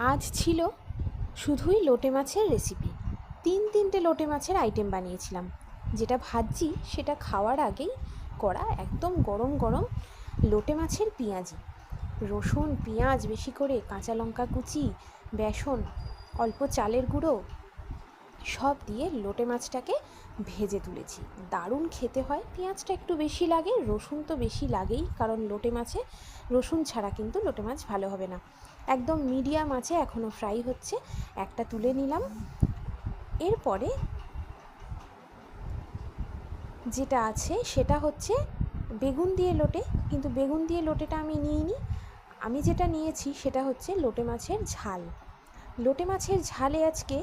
আজ ছিল শুধুই লোটে মাছের রেসিপি। তিনটে লোটে মাছের আইটেম বানিয়েছিলাম। যেটা ভাজছি সেটা খাওয়ার আগেই করা একদম গরম গরম লোটে মাছের পেঁয়াজি। রসুন পেঁয়াজ বেশি করে, কাঁচা লঙ্কা কুচি, বেসন, অল্প চালের গুঁড়ো সব দিয়ে লোটে মাছটাকে ভেজে তুলেছি। দারুণ খেতে হয়। পেঁয়াজটা একটু বেশি লাগে, রসুন তো বেশি লাগেই, কারণ লোটে মাছে রসুন ছাড়া কিন্তু লোটে মাছ ভালো হবে না। একদম মিডিয়াম আছে, এখনও ফ্রাই হচ্ছে। একটা তুলে নিলাম। এরপরে যেটা আছে সেটা হচ্ছে বেগুন দিয়ে লোটে, কিন্তু বেগুন দিয়ে লোটেটা আমি নিইনি। আমি যেটা নিয়েছি সেটা হচ্ছে লোটে মাছের ঝাল। লোটে মাছের ঝালে আজকে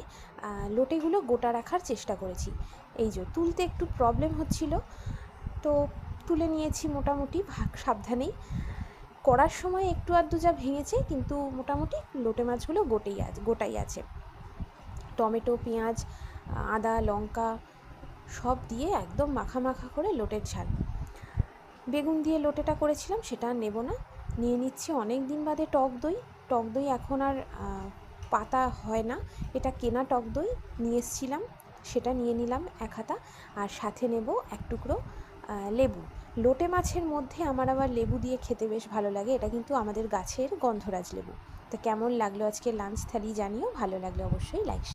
লোটেগুলো গোটা রাখার চেষ্টা করেছি। এই যে তুলতে একটু প্রবলেম হচ্ছিল, তো তুলে নিয়েছি মোটামুটি সাবধানেই। করার সময় একটু আধটু যা ভেঙেছে, কিন্তু মোটামুটি লোটে মাছগুলো গোটাই আছে। টমেটো, পেঁয়াজ, আদা, লঙ্কা সব দিয়ে একদম মাখা মাখা করে লোটের ঝাল। বেগুন দিয়ে লোটেটা করেছিলাম, সেটা নেব না। নিয়ে নিচ্ছি অনেক দিন বাদে টক দই। টক দই এখন আর পাতা হয় না, এটা কেনা টক দই নিয়ে এসেছিলাম, সেটা নিয়ে নিলাম এক হাতা। আর সাথে নেব এক টুকরো লেবু। লোটে মাছের মধ্যে আমার আবার লেবু দিয়ে খেতে বেশ ভালো লাগে। এটা কিন্তু আমাদের গাছের গন্ধরাজ লেবু। তো কেমন লাগলো আজকে লাঞ্চ থালি জানিও। ভালো লাগলে অবশ্যই লাইক